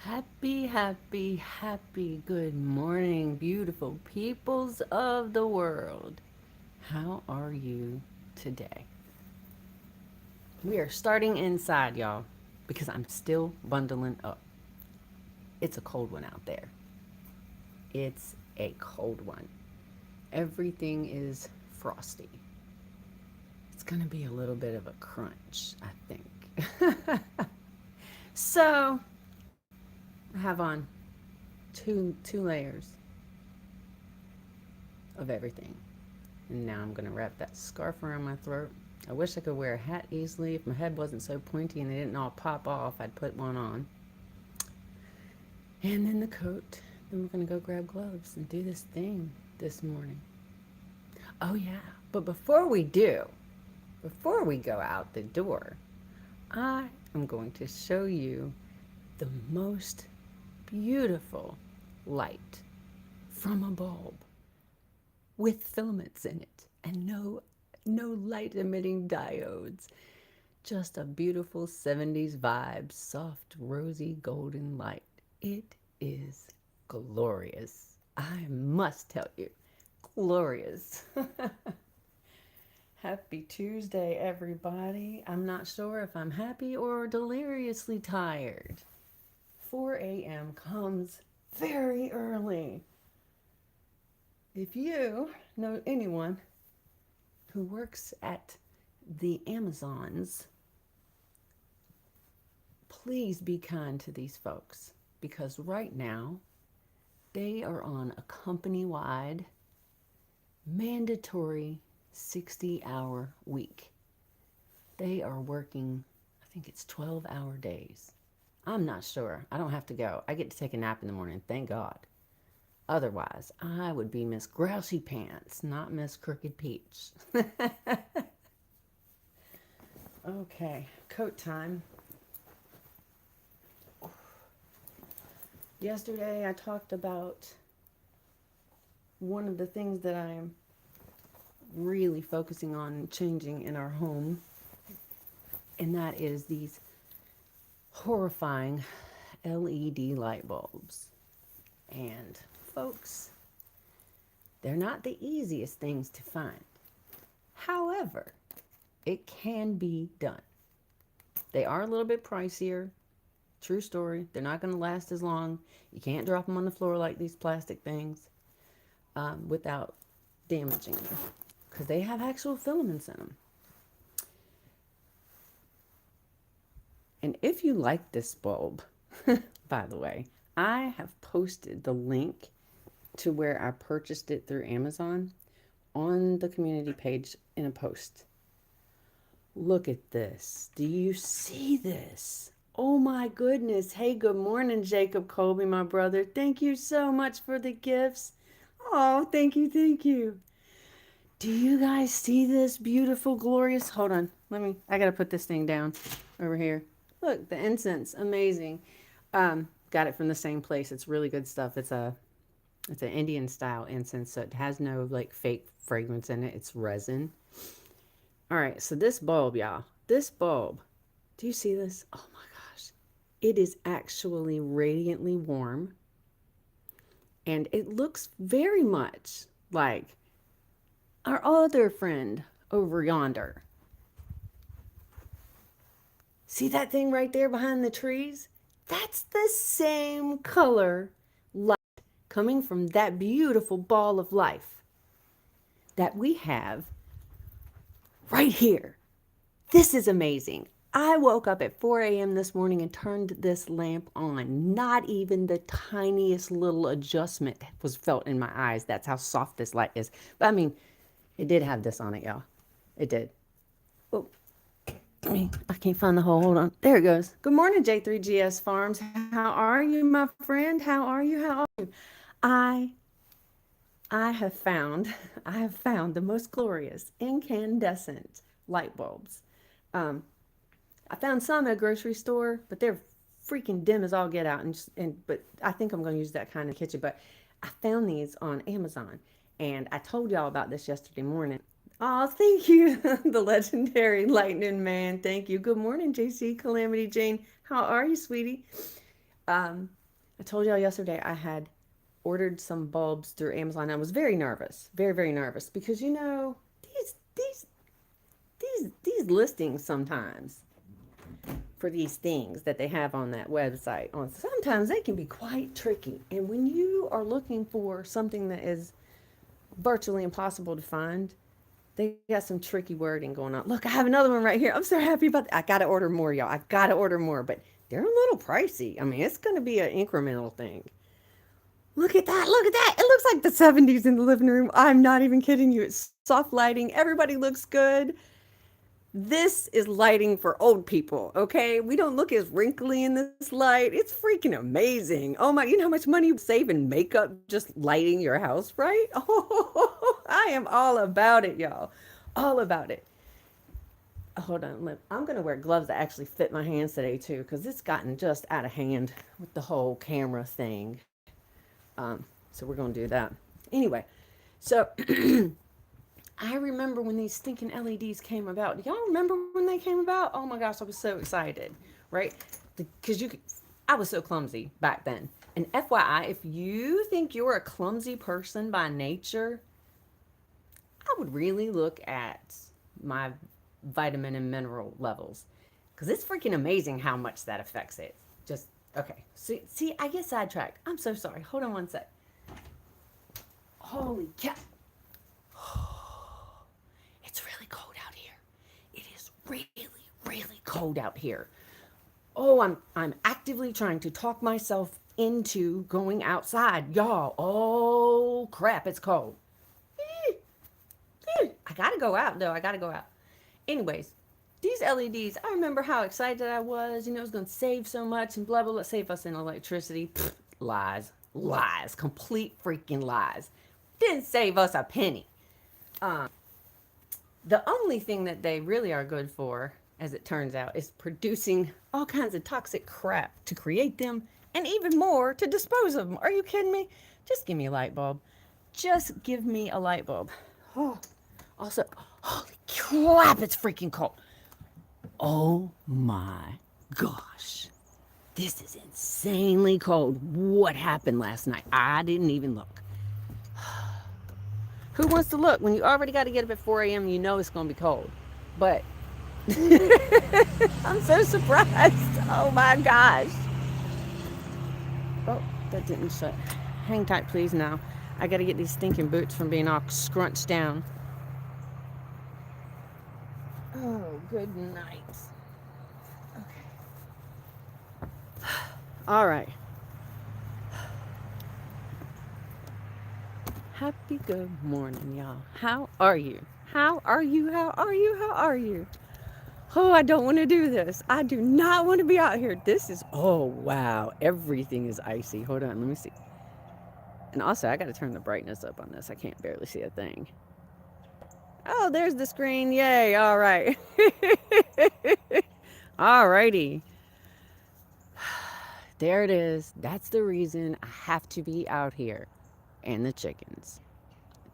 Happy, happy, happy good morning, beautiful peoples of the world. How are you today? We are starting inside, y'all, because I'm still bundling up. It's a cold one out there. It's a cold one. Everything is frosty. It's going to be a little bit of a crunch, I think. So, I have on two layers of everything. And now I'm going to wrap that scarf around my throat. I wish I could wear a hat easily. If my head wasn't so pointy and they didn't all pop off, I'd put one on. And then the coat. Then we're going to go grab gloves and do this thing this morning. Oh, yeah. But before we go out the door, I am going to show you the most beautiful light from a bulb with filaments in it and no light emitting diodes. Just a beautiful 70s vibe, soft, rosy, golden light. It is glorious. I must tell you, glorious. Happy Tuesday, everybody. I'm not sure if I'm happy or deliriously tired. 4 a.m. comes very early. If you know anyone who works at the Amazons, please be kind to these folks because right now they are on a company wide mandatory 60-hour week. They are working, I think it's 12-hour days. I'm not sure. I don't have to go. I get to take a nap in the morning, thank God. Otherwise, I would be Miss Grousey Pants, not Miss Crooked Peach. Okay, coat time. Yesterday I talked about one of the things that I am really focusing on changing in our home, and that is these horrifying LED light bulbs. And folks, they're not the easiest things to find. However, it can be done. They are a little bit pricier. True story. They're not going to last as long. You can't drop them on the floor like these plastic things without damaging them because they have actual filaments in them. And if you like this bulb, by the way, I have posted the link to where I purchased it through Amazon on the community page in a post. Look at this. Do you see this? Oh my goodness. Hey, good morning, Jacob Colby, my brother. Thank you so much for the gifts. Oh, thank you, thank you. Do you guys see this beautiful, glorious? Hold on. I gotta put this thing down over here. Look, the incense, amazing. Got it from the same place. It's really good stuff. It's an Indian style incense, so it has no like fake fragrance in it. It's resin. All right, so this bulb, y'all. This bulb. Do you see this? Oh my gosh. It is actually radiantly warm. And it looks very much like our other friend over yonder. See that thing right there behind the trees? That's the same color light coming from that beautiful ball of life that we have right here. This is amazing. I woke up at 4 a.m. this morning and turned this lamp on. Not even the tiniest little adjustment was felt in my eyes. That's how soft this light is. But I mean, it did have this on it, y'all. It did. Oh, I can't find the hole. Hold on. There it goes. Good morning, J3GS Farms. How are you, my friend? How are you? How are you? I I have found I have found the most glorious incandescent light bulbs. Um, I found some at a grocery store, but they're freaking dim as all get out. But I think I'm going to use that kind of kitchen. But I found these on Amazon, and I told y'all about this yesterday morning. Oh, thank you, the legendary Lightning Man. Thank you. Good morning, JC Calamity Jane. How are you, sweetie? I told y'all yesterday I had ordered some bulbs through Amazon. I was very nervous, very, very nervous because these listings sometimes for these things that they have on that website on sometimes they can be quite tricky. And when you are looking for something that is virtually impossible to find, they got some tricky wording going on. Look, I have another one right here. I'm so happy about that. I gotta order more, y'all. I gotta order more, but they're a little pricey. I mean, it's gonna be an incremental thing. Look at that. Look at that. It looks like the 70s in the living room. I'm not even kidding you. It's soft lighting. Everybody looks good. This is lighting for old people, okay? We don't look as wrinkly in this light. It's freaking amazing. Oh my, you know how much money you save in makeup just lighting your house, right? Oh, I am all about it, y'all. All about it. Hold on, I'm gonna wear gloves that actually fit my hands today too, because it's gotten just out of hand with the whole camera thing. So we're gonna do that. Anyway, so I remember when these stinking LEDs came about. Do y'all remember when they came about? Oh my gosh, I was so excited, right? Because I was so clumsy back then. And FYI, if you think you're a clumsy person by nature, I would really look at my vitamin and mineral levels because it's freaking amazing how much that affects it. Just okay. See, I get sidetracked. I'm so sorry. Hold on one sec. Holy cow! It's really cold out here. It is really, really cold out here. Oh, I'm actively trying to talk myself into going outside, y'all. Oh crap, it's cold. I gotta go out though. I gotta go out. Anyways, these LEDs, I remember how excited I was. You know, it was going to save so much and blah, blah, blah, save us in electricity. Pfft, lies. Lies. Complete freaking lies. Didn't save us a penny. The only thing that they really are good for, as it turns out, is producing all kinds of toxic crap to create them and even more to dispose of them. Are you kidding me? Just give me a light bulb. Just give me a light bulb. Oh, also, holy crap, it's freaking cold. Oh my gosh. This is insanely cold. What happened last night? I didn't even look. Who wants to look? When you already got to get up at 4 a.m., you know it's going to be cold. But I'm so surprised. Oh my gosh. Oh, that didn't shut. Hang tight, please, now. I got to get these stinking boots from being all scrunched down. Oh, good night. Okay. All right. Happy good morning, y'all. How are you? How are you? How are you? How are you? Oh, I don't want to do this. I do not want to be out here. This is, oh, wow. Everything is icy. Hold on. Let me see. And also, I got to turn the brightness up on this. I can't barely see a thing. Oh, there's the screen. Yay. All right. All righty. There it is. That's the reason I have to be out here. And the chickens.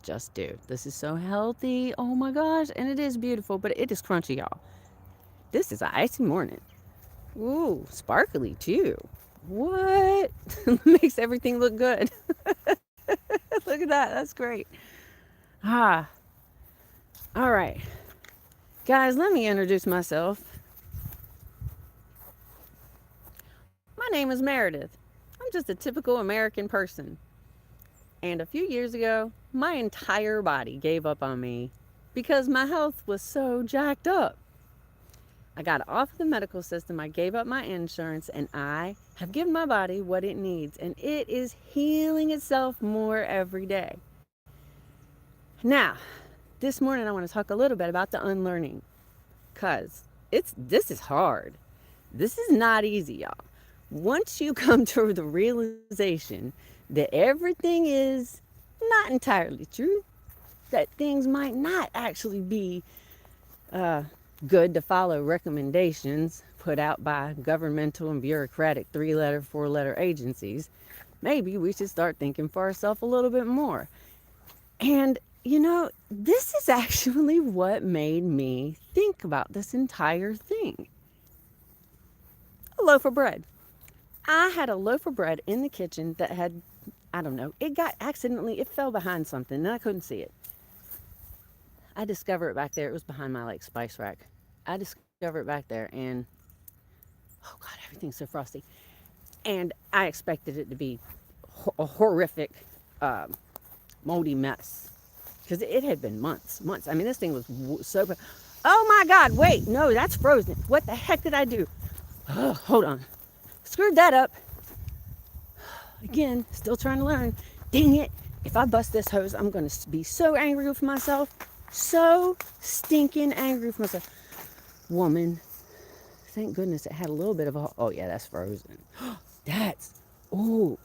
Just do. This is so healthy. Oh my gosh. And it is beautiful, but it is crunchy, y'all. This is an icy morning. Ooh, sparkly too. What? Makes everything look good. Look at that. That's great. Ah. All right. Guys, let me introduce myself. My name is Meredith. I'm just a typical American person. And a few years ago, my entire body gave up on me because my health was so jacked up. I got off the medical system, I gave up my insurance, and I have given my body what it needs, and it is healing itself more every day. Now, this morning I want to talk a little bit about the unlearning, because this is hard. This is not easy, y'all. Once you come to the realization that everything is not entirely true, that things might not actually be good to follow recommendations put out by governmental and bureaucratic 3-letter, 4-letter agencies, maybe we should start thinking for ourselves a little bit more. And, you know, this is actually what made me think about this entire thing. A loaf of bread. I had a loaf of bread in the kitchen that had, I don't know, it fell behind something and I couldn't see it. I discovered it back there. It was behind my like spice rack. I discovered it back there and oh God, everything's so frosty. And I expected it to be a horrific, um, moldy mess because it had been months. I mean, this thing was so. Oh my God! Wait, no, that's frozen. What the heck did I do? Oh, hold on, screwed that up again. Still trying to learn. Dang it! If I bust this hose, I'm gonna be so angry with myself. So stinking angry with myself. Woman, thank goodness it had a little bit of a. Oh yeah, that's frozen. That's. Oh,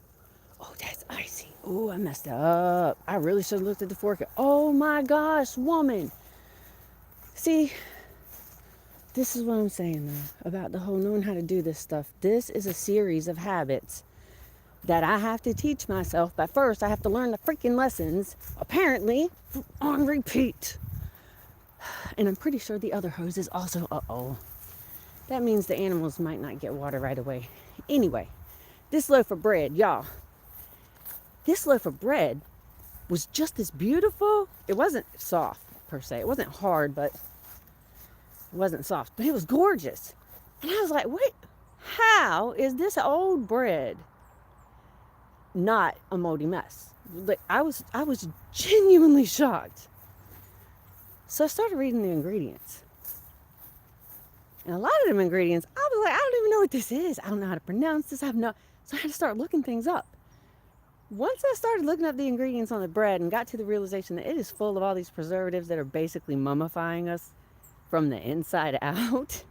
oh, that's icy. Oh, I messed up. I really should have looked at the fork. Oh my gosh, woman. See, this is what I'm saying though about the whole knowing how to do this stuff. This is a series of habits that I have to teach myself. But first, I have to learn the freaking lessons, apparently, on repeat. And I'm pretty sure the other hose is also, that means the animals might not get water right away. Anyway, this loaf of bread, y'all. This loaf of bread was just as beautiful. It wasn't soft per se. It wasn't hard, but it wasn't soft. But it was gorgeous. And I was like, wait, how is this old bread not a moldy mess? Like I was genuinely shocked. So I started reading the ingredients. And a lot of them ingredients, I was like, I don't even know what this is. I don't know how to pronounce this. So I had to start looking things up. Once I started looking up the ingredients on the bread and got to the realization that it is full of all these preservatives that are basically mummifying us from the inside out,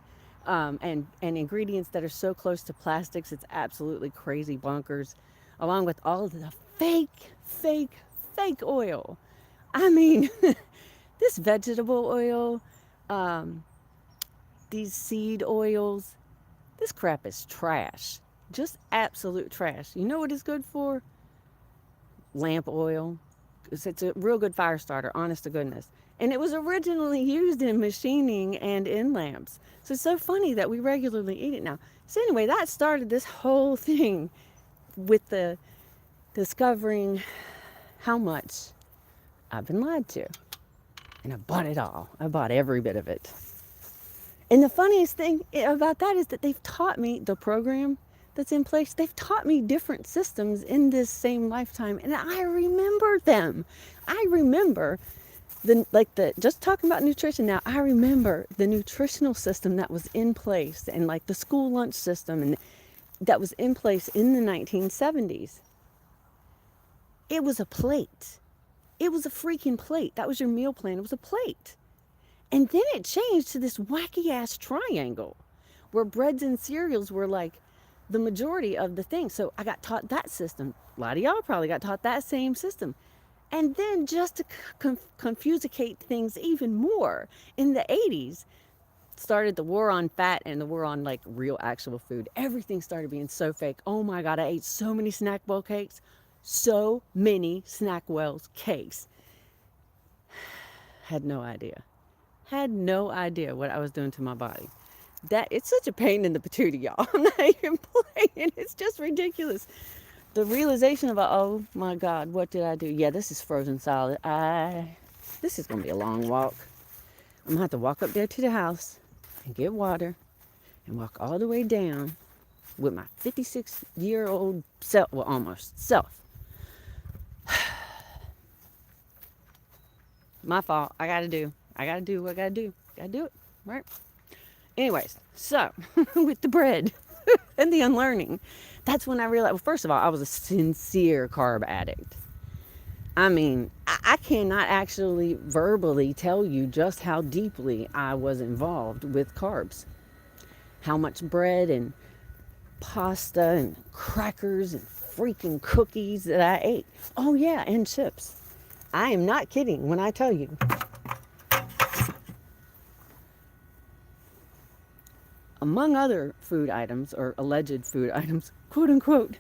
and ingredients that are so close to plastics, it's absolutely crazy bonkers, along with all of the fake oil. I mean, this vegetable oil, um, these seed oils, this crap is trash. Just absolute trash. You know what it's good for? Lamp oil. It's a real good fire starter, honest to goodness. And it was originally used in machining and in lamps. So it's so funny that we regularly eat it now. So anyway, that started this whole thing with the discovering how much I've been lied to. And I bought it all. I bought every bit of it. And the funniest thing about that is that they've taught me the program that's in place. They've taught me different systems in this same lifetime, and I remember them. I remember just talking about nutrition now. I remember the nutritional system that was in place, and like the school lunch system, and that was in place in the 1970s. It was a plate. It was a freaking plate. That was your meal plan. It was a plate. And then it changed to this wacky ass triangle where breads and cereals were like the majority of the thing. So I got taught that system. A lot of y'all probably got taught that same system. And then just to confusicate things even more, in the 80s, started the war on fat and the war on like real actual food. Everything started being so fake. Oh my God, I ate so many snack bowl cakes. So many Snackwell's cakes. Had no idea what I was doing to my body. That it's such a pain in the patootie, y'all. I'm not even playing. It's just ridiculous. The realization of, oh my God, what did I do? Yeah, this is frozen solid. This is gonna be a long walk. I'm gonna have to walk up there to the house and get water and walk all the way down with my 56-year-old self, well, almost self. My fault. I gotta do what I gotta do. Gotta do it, right? Anyways, so with the bread and the unlearning, that's when I realized, well, first of all, I was a sincere carb addict. I mean, I cannot actually verbally tell you just how deeply I was involved with carbs. How much bread and pasta and crackers and freaking cookies that I ate. Oh yeah, and chips. I am not kidding when I tell you. Among other food items, or alleged food items, quote unquote,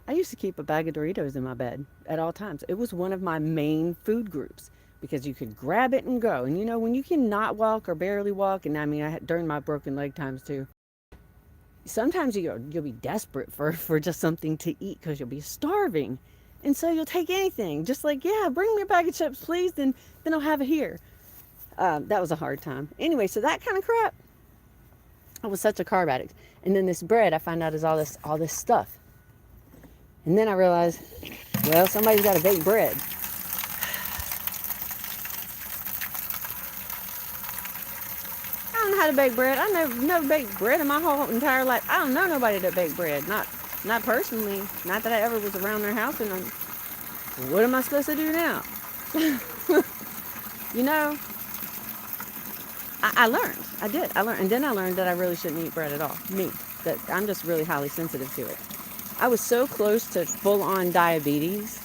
I used to keep a bag of Doritos in my bed at all times. It was one of my main food groups because you could grab it and go. And you know, when you cannot walk or barely walk, and I mean, I had during my broken leg times too, sometimes you'll be desperate for just something to eat because you'll be starving. And so you'll take anything, just like, yeah, bring me a bag of chips, please. Then I'll have it here. That was a hard time. Anyway, so that kind of crap, I was such a carb addict. And then this bread, I find out is all this stuff. And then I realized, well, somebody's got to bake bread. I don't know how to bake bread. I never baked bread in my whole entire life. I don't know nobody that baked bread. Not personally. Not that I ever was around their house. And what am I supposed to do now? You know, I learned. I did. I learned. And then I learned that I really shouldn't eat bread at all. Me. That I'm just really highly sensitive to it. I was so close to full-on diabetes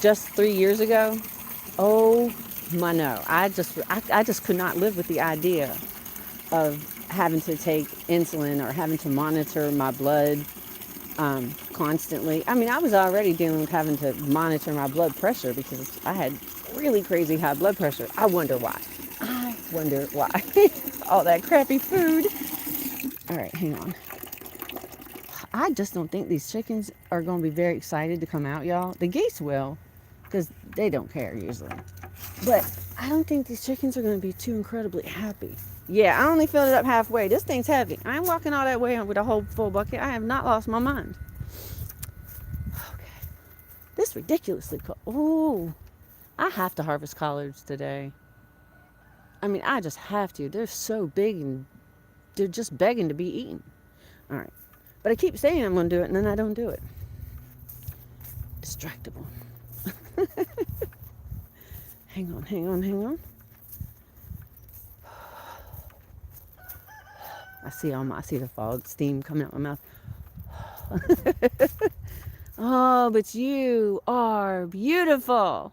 just 3 years ago. Oh my no. I just could not live with the idea of having to take insulin or having to monitor my blood constantly. I mean, I was already dealing with having to monitor my blood pressure because I had really crazy high blood pressure. I wonder why. I wonder why. All that crappy food. All right, hang on. I just don't think these chickens are going to be very excited to come out, y'all. The geese will, because they don't care usually. But I don't think these chickens are going to be too incredibly happy. Yeah, I only filled it up halfway. This thing's heavy. I ain't walking all that way with a whole full bucket. I have not lost my mind. Okay. This is ridiculously cold. Ooh, I have to harvest collards today. I mean, I just have to. They're so big and they're just begging to be eaten. All right. But I keep saying I'm going to do it and then I don't do it. Distractible. Hang on. I see the fog steam coming out my mouth. Oh, but you are beautiful.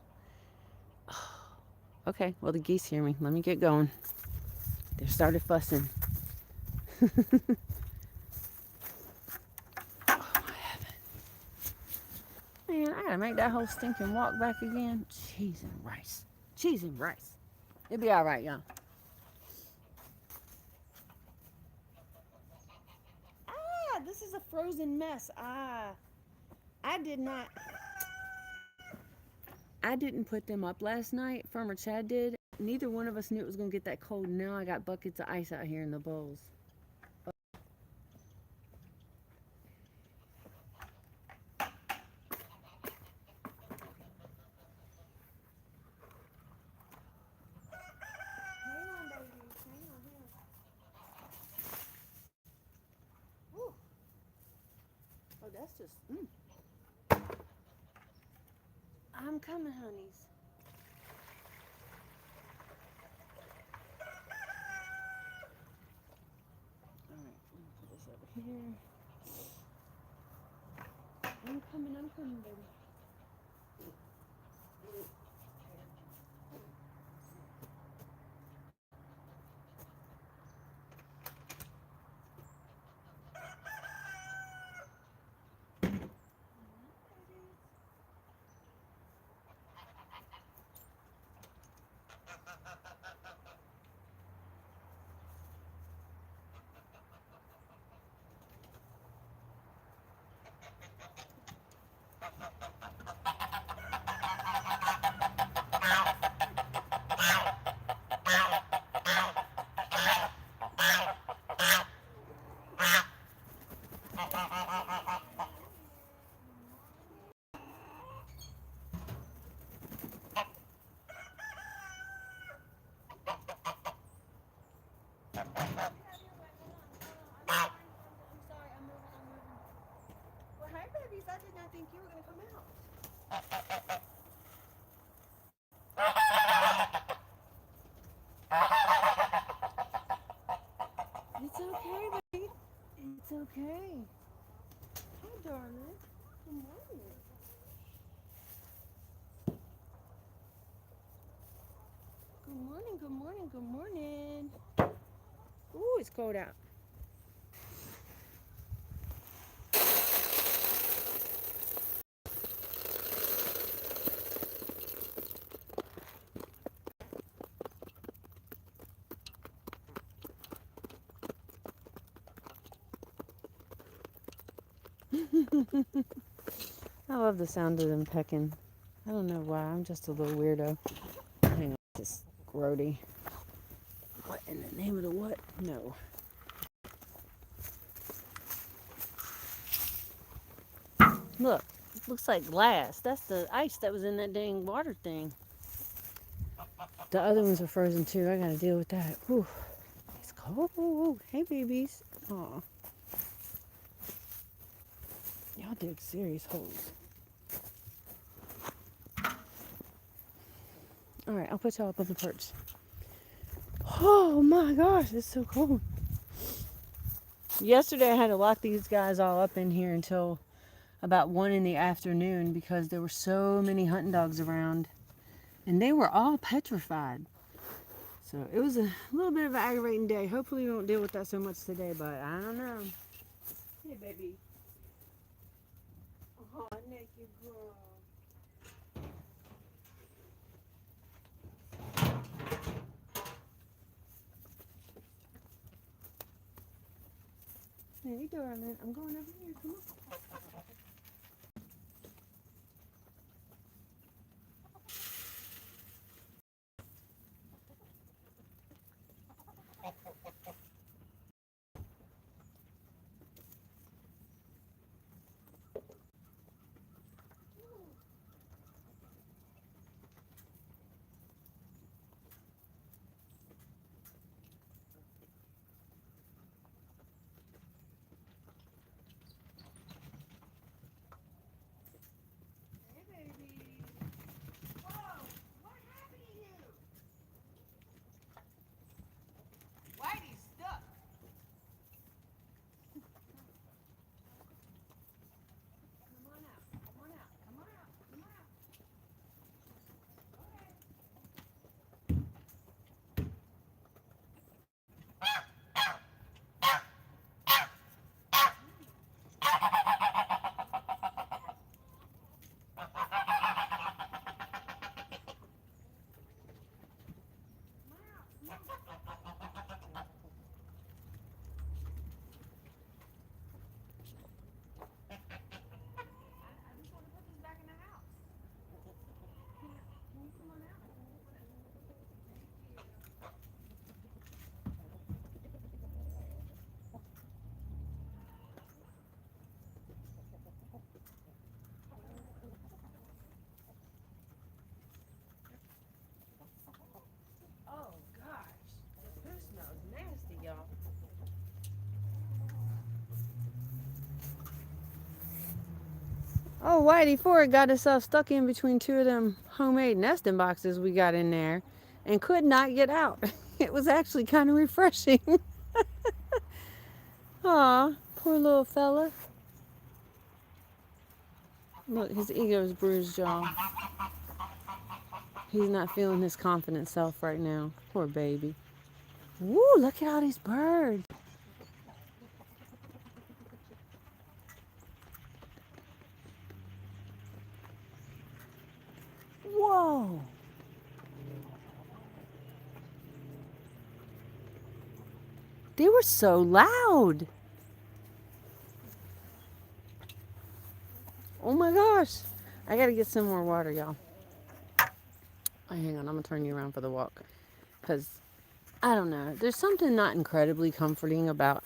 Okay, well, the geese hear me. Let me get going. They started fussing. Oh, my heaven. Man, I gotta make that whole stinking walk back again. Cheese and rice. It'll be all right, y'all. This is a frozen mess. I did not. I didn't put them up last night. Farmer Chad did. Neither one of us knew it was going to get that cold. Now I got buckets of ice out here in the bowls. Hang on, babies. Hang on. Woo. Oh, that's just. I'm coming, honeys. All right, let me put this over here. I'm coming, baby. Well, hi, babies. I did not think you were going to come out. It's okay, baby. It's okay. Hi, darling. Good morning. Good morning. Ooh, it's cold out. I love the sound of them pecking. I don't know why. I'm just a little weirdo. Hang on, this grody. What in the name of the what? No. Look, looks like glass. That's the ice that was in that dang water thing. The other ones are frozen too. I gotta deal with that. Whew. It's cold. Hey, babies. Aw. Y'all dig serious holes. All right, I'll put y'all up on the perch. Oh my gosh, it's so cold. Yesterday I had to lock these guys all up in here until about 1 in the afternoon because there were so many hunting dogs around and they were all petrified. So it was a little bit of an aggravating day. Hopefully we won't deal with that so much today, but I don't know. Hey, baby. Oh, naked girl. Hey, darling. I'm going over here. Come on. Hey, baby. Whoa, what happened to you? Whitey's stuck. Come on out. Come on out. Come on out. Come on out. Okay. I just want to put this back in the house. Can you come on out? Oh gosh, this smells nasty, y'all. Oh, Whitey Ford got himself stuck in between two of them homemade nesting boxes we got in there and could not get out. It was actually kind of refreshing. Aw, poor little fella. Look, his ego's bruised, y'all. He's not feeling his confident self right now. Poor baby. Woo, look at all these birds. Whoa. They were so loud. Oh my gosh. I gotta get some more water, y'all. Oh, hang on, I'm gonna turn you around for the walk. Because, I don't know, there's something not incredibly comforting about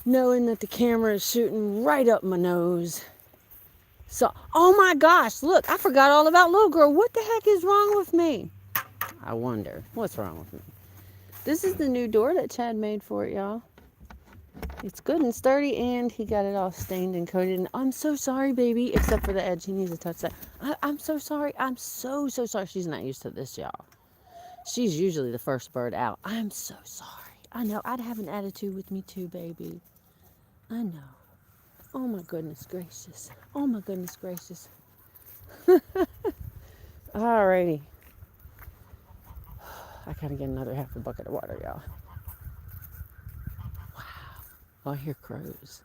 knowing that the camera is shooting right up my nose. So, oh my gosh, look, I forgot all about little girl. What the heck is wrong with me? I wonder, what's wrong with me? This is the new door that Chad made for it, y'all. It's good and sturdy, and he got it all stained and coated. And I'm so sorry, baby, except for the edge. He needs to touch that. I'm so sorry. I'm so sorry. She's not used to this, y'all. She's usually the first bird out. I'm so sorry. I know. I'd have an attitude with me too, baby. I know. Oh, my goodness gracious. Oh, my goodness gracious. Alrighty. I gotta get another half a bucket of water, y'all. Wow. Oh, I hear crows.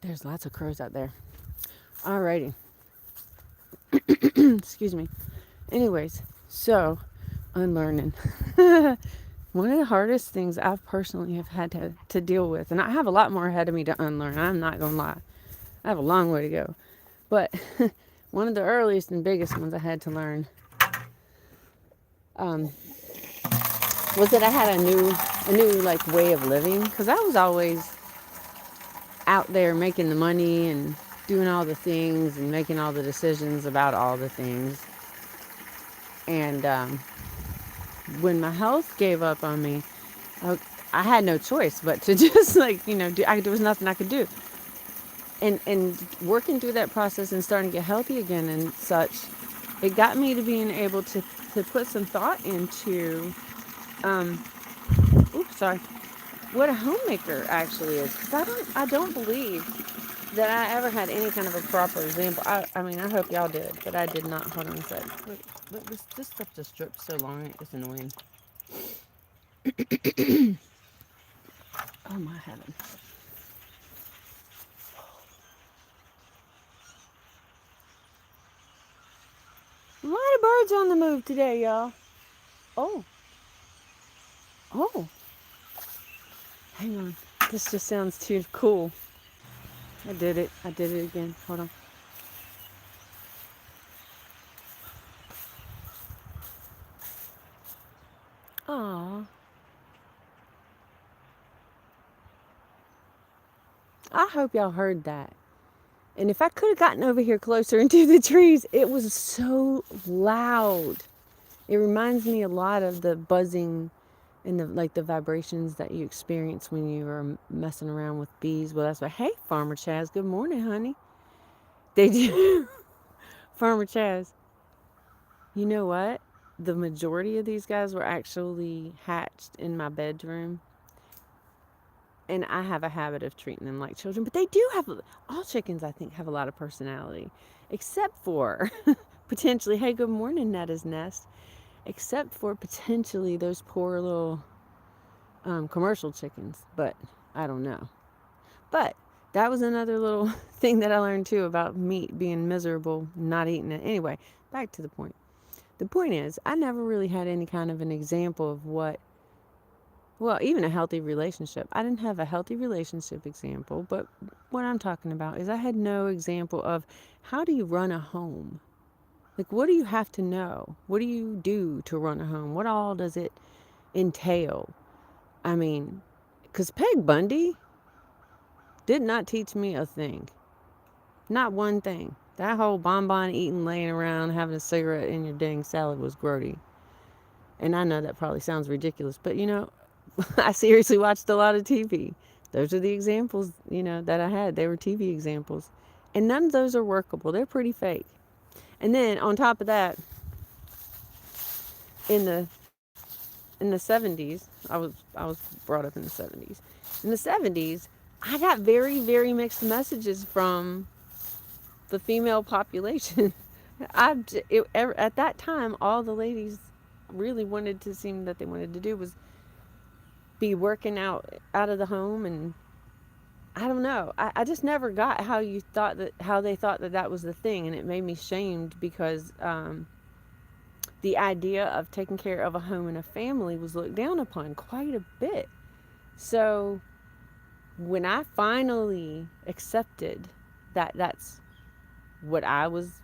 There's lots of crows out there. Alrighty. Excuse me. Anyways, so, unlearning. One of the hardest things I've personally have had to deal with, and I have a lot more ahead of me to unlearn. I'm not going to lie. I have a long way to go. But one of the earliest and biggest ones I had to learn um, was that I had a new like way of living, because I was always out there making the money and doing all the things and making all the decisions about all the things. And when my health gave up on me, I, I had no choice but to just like there was nothing I could do. And working through that process and starting to get healthy again and such, it got me to being able to put some thought into um, oops, sorry, what a homemaker actually is. Because I don't believe that I ever had any kind of a proper example. I mean, I hope y'all did, but I did not. Hold on a sec. Look, this stuff just drips so long, it's annoying. Oh my heaven. A lot of birds on the move today, y'all. Oh, oh, hang on. This just sounds too cool. I did it. I did it again. Hold on. Aw. I hope y'all heard that. And if I could have gotten over here closer into the trees, it was so loud. It reminds me a lot of the buzzing and the vibrations that you experience when you are messing around with bees. Well, that's why. Hey, Farmer Chaz. Good morning, honey. They do. Farmer Chaz. You know what? The majority of these guys were actually hatched in my bedroom. And I have a habit of treating them like children, but they do have, all chickens I think have a lot of personality, except for potentially, hey, good morning, Netta's Nest, except for potentially those poor little commercial chickens, but I don't know. But that was another little thing that I learned too about meat being miserable, not eating it. Anyway, back to the point. The point is, I never really had any kind of an example of even a healthy relationship. I didn't have a healthy relationship example, but what I'm talking about is I had no example of how do you run a home? Like, what do you have to know? What do you do to run a home? What all does it entail? I mean, because Peg Bundy did not teach me a thing. Not one thing. That whole bonbon eating, laying around, having a cigarette in your dang salad was grody. And I know that probably sounds ridiculous, but I seriously watched a lot of TV. Those are the examples, that I had. They were TV examples. And none of those are workable. They're pretty fake. And then on top of that, in the in the 70s, I was brought up in the 70s. In the 70s, I got very, very mixed messages from the female population. At that time, all the ladies really wanted to seem that they wanted to do was be working out of the home. And I don't know, I just never got how they thought that was the thing. And it made me shamed because the idea of taking care of a home and a family was looked down upon quite a bit. So when I finally accepted that that's what I was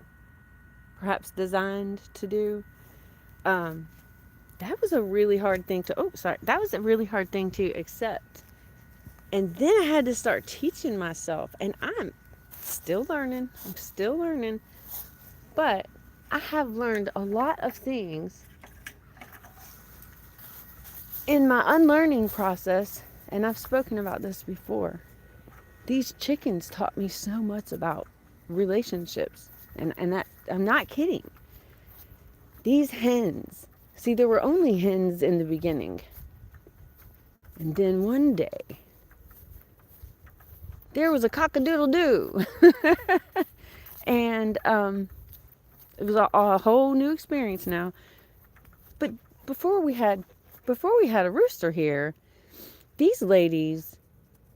perhaps designed to do, um, that was a really hard thing that was a really hard thing to accept. And then I had to start teaching myself, and I'm still learning. But I have learned a lot of things in my unlearning process, and I've spoken about this before. These chickens taught me so much about relationships, and that I'm not kidding. These hens, see, there were only hens in the beginning, and then one day there was a cock-a-doodle-doo. And it was a whole new experience now. But before we had a rooster here, these ladies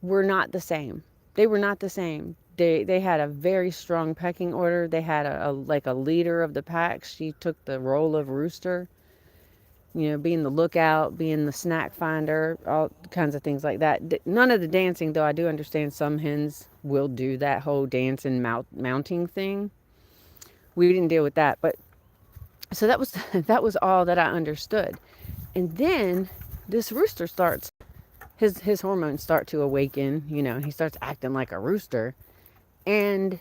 were not the same. They were not the same. They had a very strong pecking order. They had a like a leader of the pack. She took the role of rooster. being the lookout, being the snack finder, all kinds of things like that. None of the dancing, though I do understand some hens will do that whole dance and mounting thing. We didn't deal with that, but so that was that was all that I understood. And then this rooster starts his hormones start to awaken, he starts acting like a rooster. And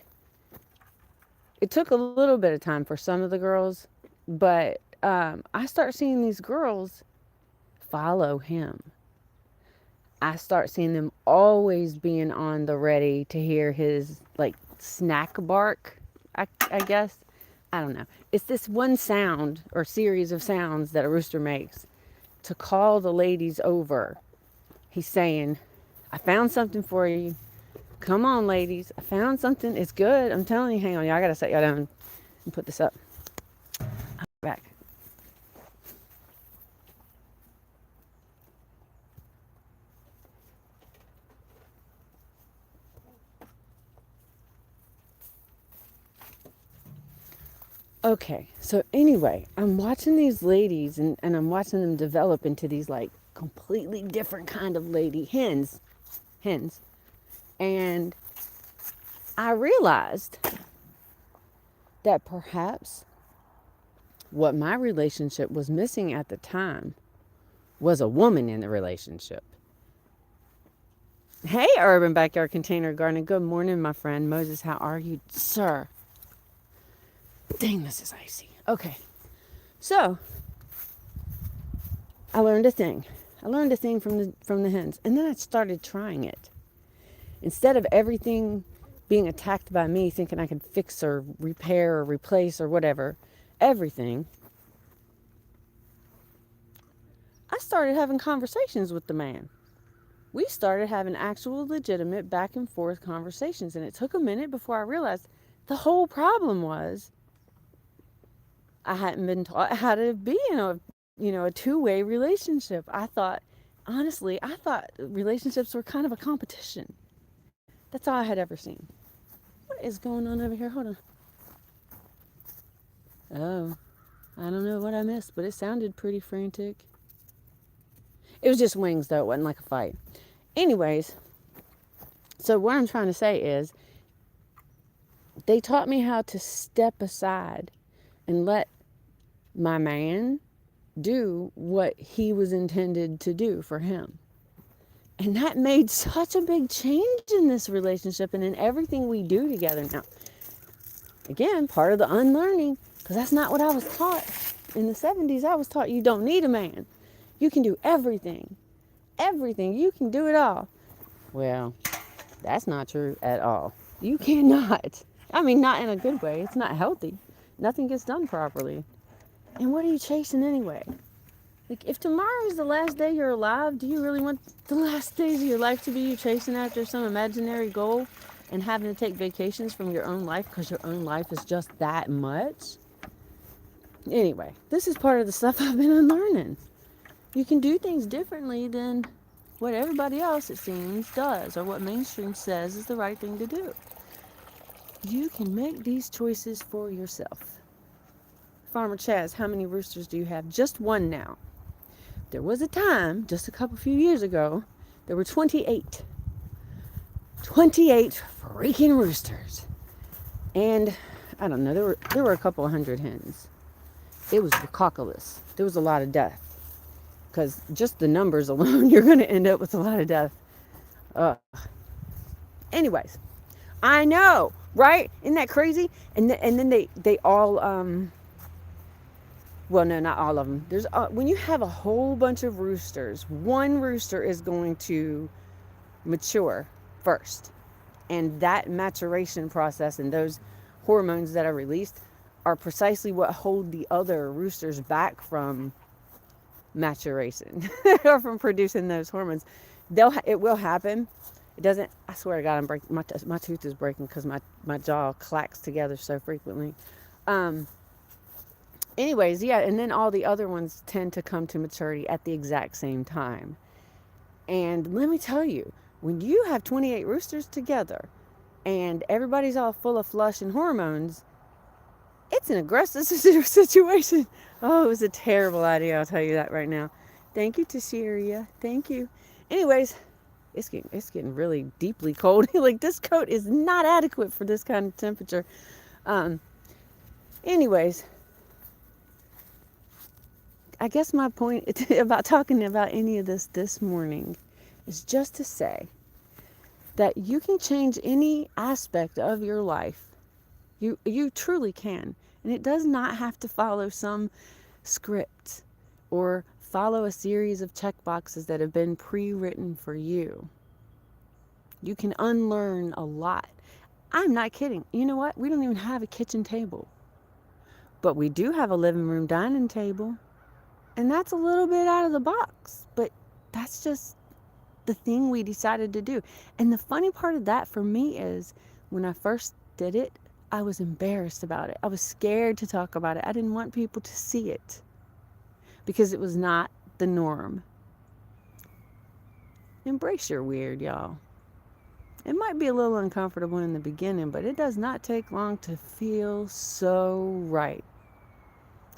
it took a little bit of time for some of the girls, but I start seeing these girls follow him. I start seeing them always being on the ready to hear his like snack bark, I guess. I don't know. It's this one sound or series of sounds that a rooster makes to call the ladies over. He's saying, I found something for you. Come on, ladies. I found something. It's good. I'm telling you. Hang on, y'all. I got to set y'all down and put this up. I'll be back. Okay, so anyway, I'm watching these ladies and I'm watching them develop into these like completely different kind of lady hens. And I realized that perhaps what my relationship was missing at the time was a woman in the relationship. Hey, Urban Backyard Container Garden. Good morning, my friend. Moses, how are you, sir? Dang, this is icy. Okay, so I learned a thing. I learned a thing from the hens, and then I started trying it. Instead of everything being attacked by me, thinking I could fix or repair or replace or whatever, everything, I started having conversations with the man. We started having actual legitimate back and forth conversations, and it took a minute before I realized the whole problem was I hadn't been taught how to be in a two-way relationship. Honestly, I thought relationships were kind of a competition. That's all I had ever seen. What is going on over here? Hold on. Oh, I don't know what I missed, but it sounded pretty frantic. It was just wings, though. It wasn't like a fight. Anyways, so what I'm trying to say is they taught me how to step aside and let my man do what he was intended to do for him. And that made such a big change in this relationship and in everything we do together now. Again, part of the unlearning, because that's not what I was taught. In the 70s, I was taught you don't need a man. You can do everything. Everything. You can do it all. Well, that's not true at all. You cannot. I mean, not in a good way. It's not healthy. Nothing gets done properly. And what are you chasing anyway? Like, if tomorrow is the last day you're alive, do you really want the last days of your life to be you chasing after some imaginary goal and having to take vacations from your own life because your own life is just that much? Anyway, this is part of the stuff I've been unlearning. You can do things differently than what everybody else, it seems, does, or what mainstream says is the right thing to do. You can make these choices for yourself. Farmer Chaz, how many roosters do you have? Just one now. There was a time, just a few years ago, there were 28. 28 freaking roosters. And, I don't know, there were a couple of hundred hens. It was recalculous. There was a lot of death. Because just the numbers alone, you're going to end up with a lot of death. Anyways, I know, right? Isn't that crazy? And then they all... well, no, not all of them. There's when you have a whole bunch of roosters, one rooster is going to mature first. And that maturation process and those hormones that are released are precisely what hold the other roosters back from maturation or from producing those hormones. It will happen. It doesn't, I swear to God, my tooth is breaking because my jaw clacks together so frequently. Anyways, yeah, and then all the other ones tend to come to maturity at the exact same time. And let me tell you, when you have 28 roosters together and everybody's all full of flush and hormones, It's an aggressive situation. Oh, it was a terrible idea. I'll tell you that right now. Thank you, Tashiria. Thank you. Anyways, it's getting really deeply cold. Like this coat is not adequate for this kind of temperature. Um. Anyways, I guess my point about talking about any of this morning is just to say that you can change any aspect of your life. You truly can. And it does not have to follow some script or follow a series of check boxes that have been pre-written for you. You can unlearn a lot. I'm not kidding. You know what? We don't even have a kitchen table. But we do have a living room dining table. And that's a little bit out of the box. But that's just the thing we decided to do. And the funny part of that for me is when I first did it, I was embarrassed about it. I was scared to talk about it. I didn't want people to see it because it was not the norm. Embrace your weird, y'all. It might be a little uncomfortable in the beginning, but it does not take long to feel so right.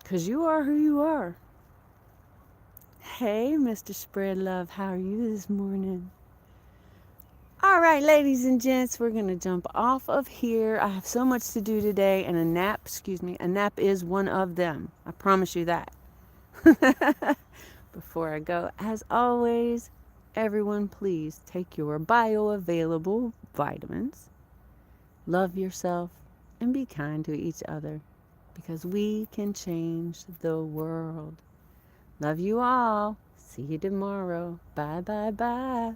Because you are who you are. Hey, Mr. Spread Love, how are you this morning? All right, ladies and gents, we're going to jump off of here. I have so much to do today, and a nap is one of them. I promise you that. Before I go, as always, everyone, please take your bioavailable vitamins, love yourself, and be kind to each other because we can change the world. Love you all. See you tomorrow. Bye, bye, bye.